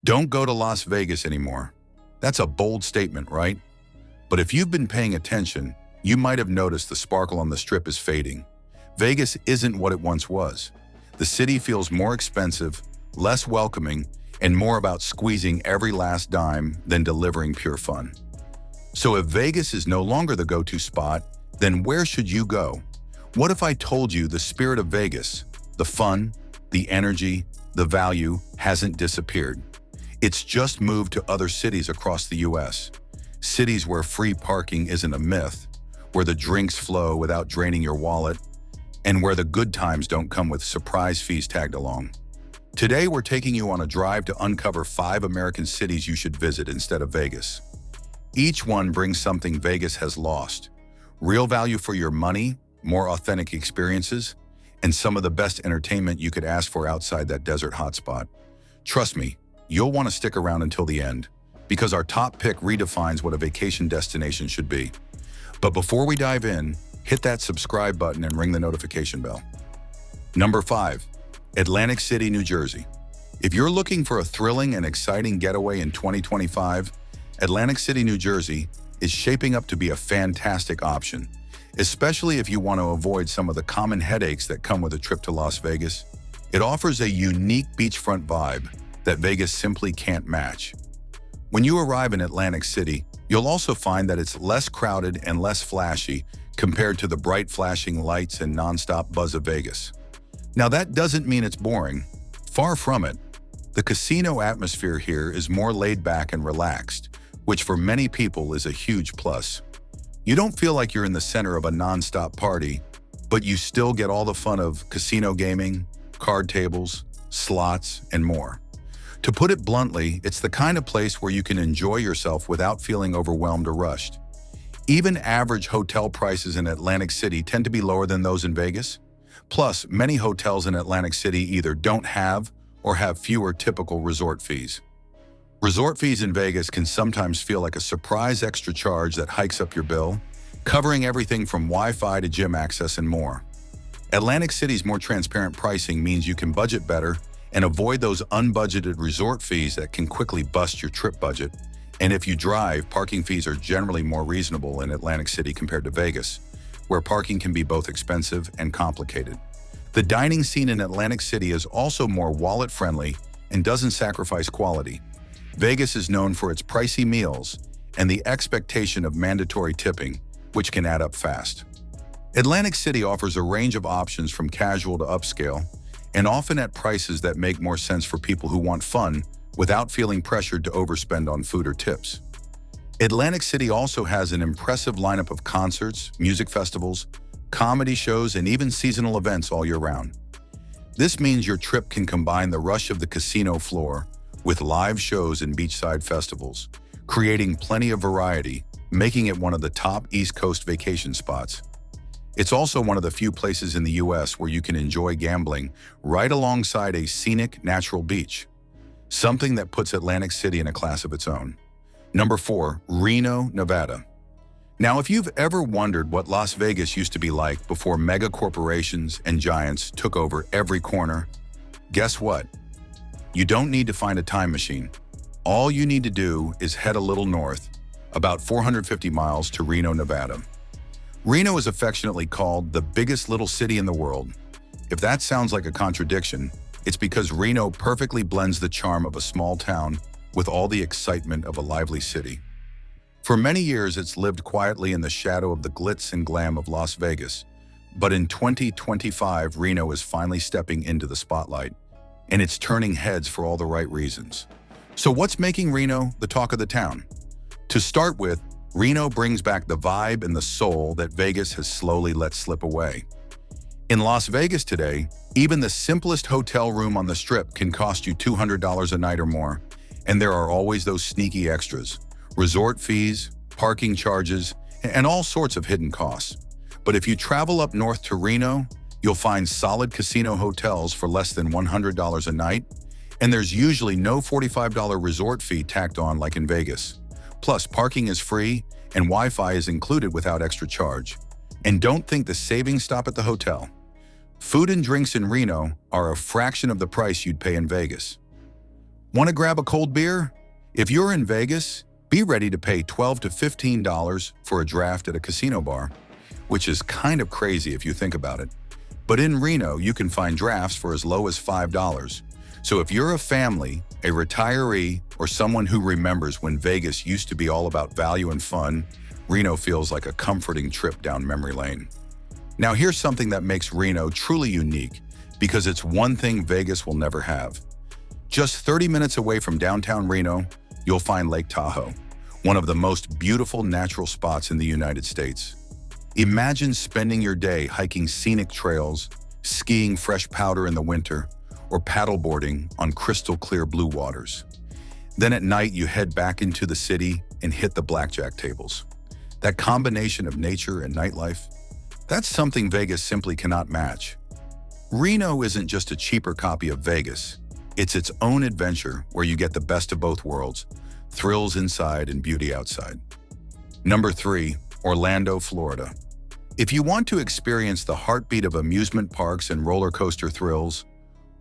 Don't go to Las Vegas anymore. That's a bold statement, right? But if you've been paying attention, you might have noticed the sparkle on the strip is fading. Vegas isn't what it once was. The city feels more expensive, less welcoming, and more about squeezing every last dime than delivering pure fun. So if Vegas is no longer the go-to spot, then where should you go? What if I told you the spirit of Vegas, the fun, the energy, the value hasn't disappeared? It's just moved to other cities across the US. Cities where free parking isn't a myth, where the drinks flow without draining your wallet, and where the good times don't come with surprise fees tagged along. Today, we're taking you on a drive to uncover 5 American cities you should visit instead of Vegas. Each one brings something Vegas has lost: real value for your money, more authentic experiences, and some of the best entertainment you could ask for outside that desert hotspot. Trust me, you'll want to stick around until the end, because our top pick redefines what a vacation destination should be. But before we dive in, hit that subscribe button and ring the notification bell. Number 5. Atlantic City, New Jersey. If you're looking for a thrilling and exciting getaway in 2025, Atlantic City, New Jersey is shaping up to be a fantastic option, especially if you want to avoid some of the common headaches that come with a trip to Las Vegas. It offers a unique beachfront vibe that Vegas simply can't match. When you arrive in Atlantic City, you'll also find that it's less crowded and less flashy compared to the bright flashing lights and nonstop buzz of Vegas. Now, that doesn't mean it's boring. Far from it. The casino atmosphere here is more laid back and relaxed, which for many people is a huge plus. You don't feel like you're in the center of a nonstop party, but you still get all the fun of casino gaming, card tables, slots, and more. To put it bluntly, it's the kind of place where you can enjoy yourself without feeling overwhelmed or rushed. Even average hotel prices in Atlantic City tend to be lower than those in Vegas. Plus, many hotels in Atlantic City either don't have or have fewer typical resort fees. Resort fees in Vegas can sometimes feel like a surprise extra charge that hikes up your bill, covering everything from Wi-Fi to gym access and more. Atlantic City's more transparent pricing means you can budget better and avoid those unbudgeted resort fees that can quickly bust your trip budget. And if you drive, parking fees are generally more reasonable in Atlantic City compared to Vegas, where parking can be both expensive and complicated. The dining scene in Atlantic City is also more wallet-friendly and doesn't sacrifice quality. Vegas is known for its pricey meals and the expectation of mandatory tipping, which can add up fast. Atlantic City offers a range of options from casual to upscale, and often at prices that make more sense for people who want fun without feeling pressured to overspend on food or tips. Atlantic City also has an impressive lineup of concerts, music festivals, comedy shows, and even seasonal events all year round. This means your trip can combine the rush of the casino floor with live shows and beachside festivals, creating plenty of variety, making it one of the top East Coast vacation spots. It's also one of the few places in the US where you can enjoy gambling right alongside a scenic natural beach, something that puts Atlantic City in a class of its own. Number 4, Reno, Nevada. Now, if you've ever wondered what Las Vegas used to be like before mega corporations and giants took over every corner, guess what? You don't need to find a time machine. All you need to do is head a little north, about 450 miles to Reno, Nevada. Reno is affectionately called the biggest little city in the world. If that sounds like a contradiction, it's because Reno perfectly blends the charm of a small town with all the excitement of a lively city. For many years, it's lived quietly in the shadow of the glitz and glam of Las Vegas. But in 2025, Reno is finally stepping into the spotlight, and it's turning heads for all the right reasons. So what's making Reno the talk of the town? To start with, Reno brings back the vibe and the soul that Vegas has slowly let slip away. In Las Vegas today, even the simplest hotel room on the Strip can cost you $200 a night or more, and there are always those sneaky extras: resort fees, parking charges, and all sorts of hidden costs. But if you travel up north to Reno, you'll find solid casino hotels for less than $100 a night, and there's usually no $45 resort fee tacked on like in Vegas. Plus, parking is free and Wi-Fi is included without extra charge. And don't think the savings stop at the hotel. Food and drinks in Reno are a fraction of the price you'd pay in Vegas. Want to grab a cold beer? If you're in Vegas, be ready to pay $12 to $15 for a draft at a casino bar, which is kind of crazy if you think about it. But in Reno, you can find drafts for as low as $5. So if you're a family, a retiree, or someone who remembers when Vegas used to be all about value and fun, Reno feels like a comforting trip down memory lane. Now here's something that makes Reno truly unique, because it's one thing Vegas will never have. Just 30 minutes away from downtown Reno, you'll find Lake Tahoe, one of the most beautiful natural spots in the United States. Imagine spending your day hiking scenic trails, skiing fresh powder in the winter, or paddleboarding on crystal clear blue waters. Then at night, you head back into the city and hit the blackjack tables. That combination of nature and nightlife, that's something Vegas simply cannot match. Reno isn't just a cheaper copy of Vegas. It's its own adventure where you get the best of both worlds, thrills inside and beauty outside. Number 3, Orlando, Florida. If you want to experience the heartbeat of amusement parks and roller coaster thrills,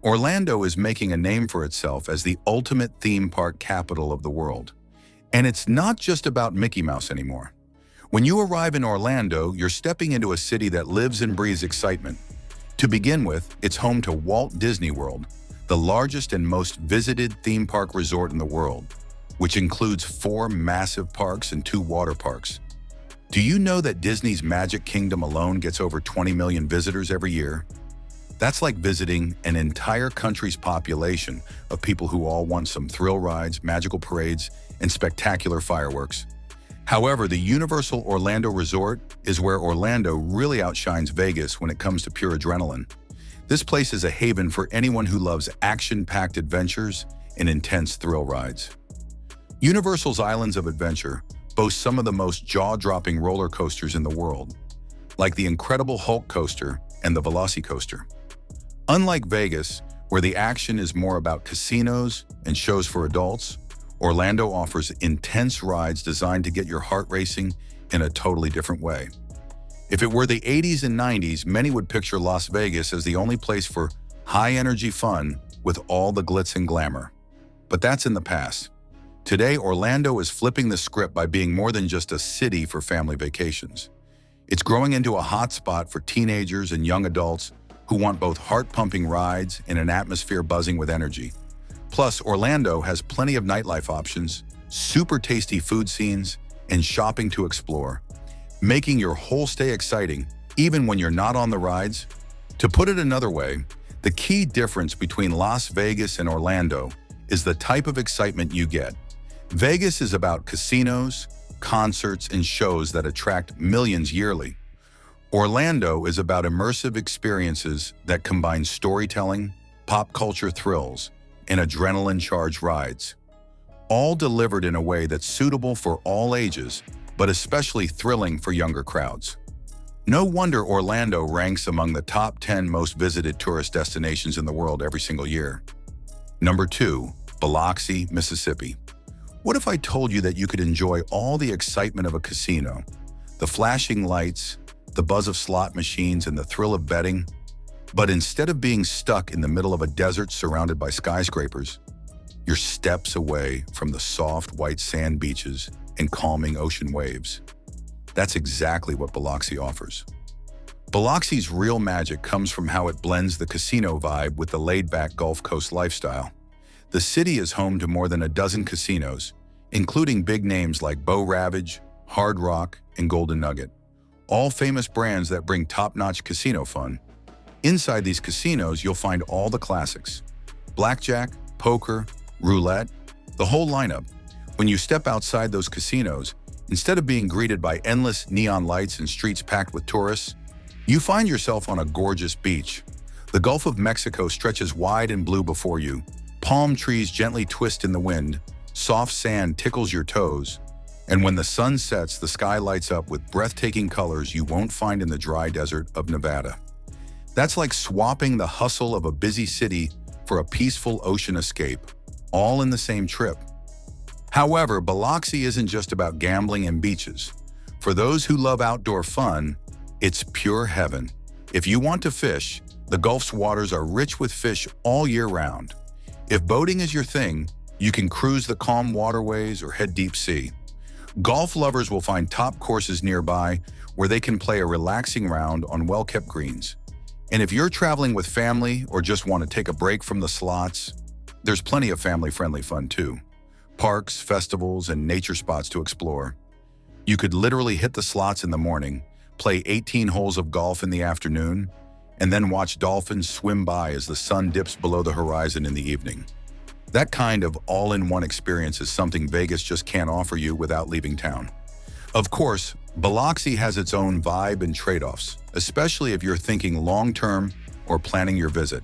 Orlando is making a name for itself as the ultimate theme park capital of the world. And it's not just about Mickey Mouse anymore. When you arrive in Orlando, you're stepping into a city that lives and breathes excitement. To begin with, it's home to Walt Disney World, the largest and most visited theme park resort in the world, which includes 4 massive parks and 2 water parks. Do you know that Disney's Magic Kingdom alone gets over 20 million visitors every year? That's like visiting an entire country's population of people who all want some thrill rides, magical parades, and spectacular fireworks. However, the Universal Orlando Resort is where Orlando really outshines Vegas when it comes to pure adrenaline. This place is a haven for anyone who loves action-packed adventures and intense thrill rides. Universal's Islands of Adventure boast some of the most jaw-dropping roller coasters in the world, like the Incredible Hulk coaster and the VelociCoaster. Unlike Vegas, where the action is more about casinos and shows for adults, Orlando offers intense rides designed to get your heart racing in a totally different way. If it were the 80s and 90s, many would picture Las Vegas as the only place for high-energy fun with all the glitz and glamour. But that's in the past. Today, Orlando is flipping the script by being more than just a city for family vacations. It's growing into a hotspot for teenagers and young adults who want both heart-pumping rides and an atmosphere buzzing with energy. Plus, Orlando has plenty of nightlife options, super tasty food scenes, and shopping to explore, making your whole stay exciting, even when you're not on the rides. To put it another way, the key difference between Las Vegas and Orlando is the type of excitement you get. Vegas is about casinos, concerts, and shows that attract millions yearly. Orlando is about immersive experiences that combine storytelling, pop culture thrills, and adrenaline-charged rides, all delivered in a way that's suitable for all ages, but especially thrilling for younger crowds. No wonder Orlando ranks among the top 10 most visited tourist destinations in the world every single year. Number 2, Biloxi, Mississippi. What if I told you that you could enjoy all the excitement of a casino, the flashing lights, the buzz of slot machines, and the thrill of betting, but instead of being stuck in the middle of a desert surrounded by skyscrapers, you're steps away from the soft white sand beaches and calming ocean waves? That's exactly what Biloxi offers. Biloxi's real magic comes from how it blends the casino vibe with the laid-back Gulf Coast lifestyle. The city is home to more than a dozen casinos, including big names like Beau Ravage, Hard Rock, and Golden Nugget, all famous brands that bring top-notch casino fun. Inside these casinos, you'll find all the classics: blackjack, poker, roulette, the whole lineup. When you step outside those casinos, instead of being greeted by endless neon lights and streets packed with tourists, you find yourself on a gorgeous beach. The Gulf of Mexico stretches wide and blue before you. Palm trees gently twist in the wind, soft sand tickles your toes, and when the sun sets, the sky lights up with breathtaking colors you won't find in the dry desert of Nevada. That's like swapping the hustle of a busy city for a peaceful ocean escape, all in the same trip. However, Biloxi isn't just about gambling and beaches. For those who love outdoor fun, it's pure heaven. If you want to fish, the Gulf's waters are rich with fish all year round. If boating is your thing, You can cruise the calm waterways or head deep sea. Golf lovers will find top courses nearby where they can play a relaxing round on well-kept greens. And if you're traveling with family or just want to take a break from the slots, there's plenty of family-friendly fun too. Parks, festivals, and nature spots to explore. You could literally hit the slots in the morning, play 18 holes of golf in the afternoon, and then watch dolphins swim by as the sun dips below the horizon in the evening. That kind of all-in-one experience is something Vegas just can't offer you without leaving town. Of course, Biloxi has its own vibe and trade-offs, especially if you're thinking long-term or planning your visit.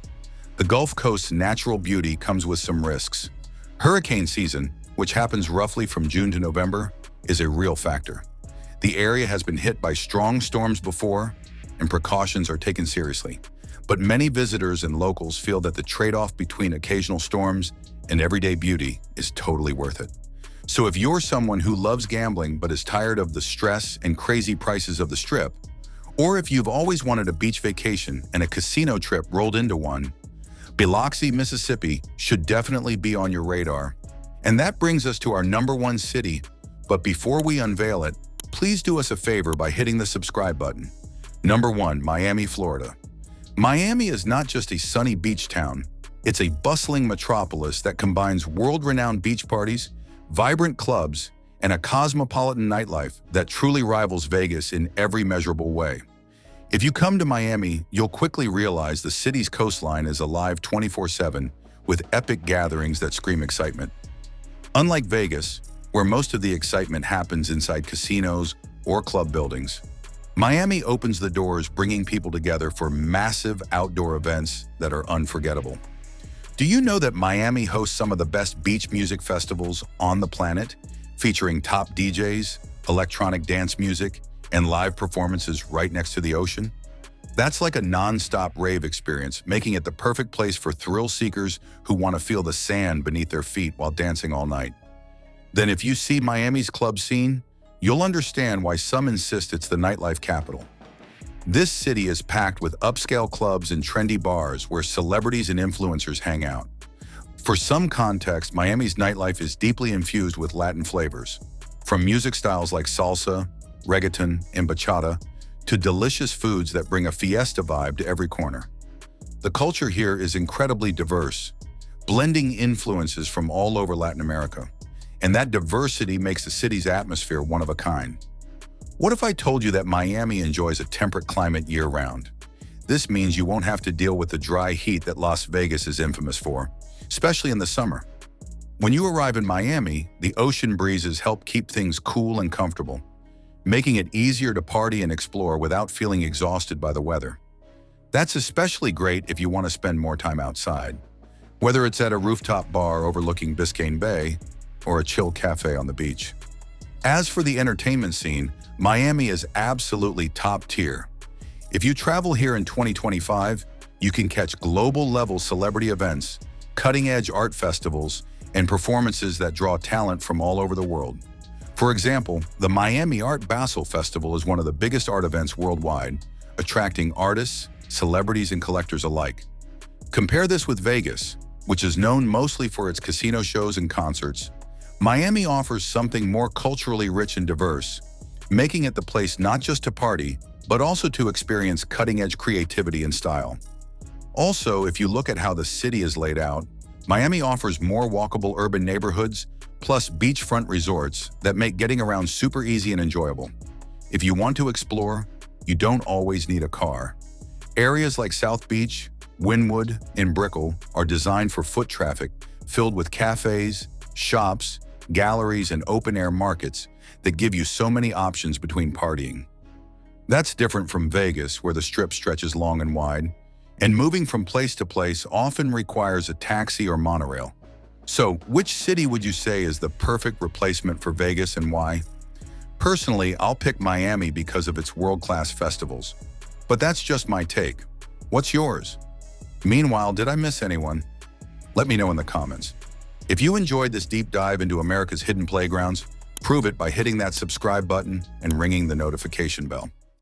The Gulf Coast's natural beauty comes with some risks. Hurricane season, which happens roughly from June to November, is a real factor. The area has been hit by strong storms before, and precautions are taken seriously. But many visitors and locals feel that the trade-off between occasional storms and everyday beauty is totally worth it. So if you're someone who loves gambling but is tired of the stress and crazy prices of the Strip, or if you've always wanted a beach vacation and a casino trip rolled into one, Biloxi, Mississippi should definitely be on your radar. And that brings us to our #1 city. But before we unveil it, please do us a favor by hitting the subscribe button. #1, Miami, Florida. Miami is not just a sunny beach town. It's a bustling metropolis that combines world-renowned beach parties, vibrant clubs, and a cosmopolitan nightlife that truly rivals Vegas in every measurable way. If you come to Miami, you'll quickly realize the city's coastline is alive 24/7 with epic gatherings that scream excitement. Unlike Vegas, where most of the excitement happens inside casinos or club buildings, Miami opens the doors, bringing people together for massive outdoor events that are unforgettable. Do you know that Miami hosts some of the best beach music festivals on the planet, featuring top DJs, electronic dance music, and live performances right next to the ocean? That's like a non-stop rave experience, making it the perfect place for thrill seekers who want to feel the sand beneath their feet while dancing all night. Then if you see Miami's club scene, you'll understand why some insist it's the nightlife capital. This city is packed with upscale clubs and trendy bars where celebrities and influencers hang out. For some context, Miami's nightlife is deeply infused with Latin flavors, from music styles like salsa, reggaeton, and bachata, to delicious foods that bring a fiesta vibe to every corner. The culture here is incredibly diverse, blending influences from all over Latin America. And that diversity makes the city's atmosphere one of a kind. What if I told you that Miami enjoys a temperate climate year-round? This means you won't have to deal with the dry heat that Las Vegas is infamous for, especially in the summer. When you arrive in Miami, the ocean breezes help keep things cool and comfortable, making it easier to party and explore without feeling exhausted by the weather. That's especially great if you want to spend more time outside, whether it's at a rooftop bar overlooking Biscayne Bay or a chill cafe on the beach. As for the entertainment scene, Miami is absolutely top tier. If you travel here in 2025, you can catch global-level celebrity events, cutting-edge art festivals, and performances that draw talent from all over the world. For example, the Miami Art Basel Festival is one of the biggest art events worldwide, attracting artists, celebrities, and collectors alike. Compare this with Vegas, which is known mostly for its casino shows and concerts. Miami offers something more culturally rich and diverse, making it the place not just to party, but also to experience cutting-edge creativity and style. Also, if you look at how the city is laid out, Miami offers more walkable urban neighborhoods, plus beachfront resorts that make getting around super easy and enjoyable. If you want to explore, you don't always need a car. Areas like South Beach, Wynwood, and Brickell are designed for foot traffic, filled with cafes, shops, galleries, and open-air markets that give you so many options between partying. That's different from Vegas, where the Strip stretches long and wide, and moving from place to place often requires a taxi or monorail. So, which city would you say is the perfect replacement for Vegas and why? Personally, I'll pick Miami because of its world-class festivals. But that's just my take. What's yours? Meanwhile, did I miss anyone? Let me know in the comments. If you enjoyed this deep dive into America's hidden playgrounds, prove it by hitting that subscribe button and ringing the notification bell.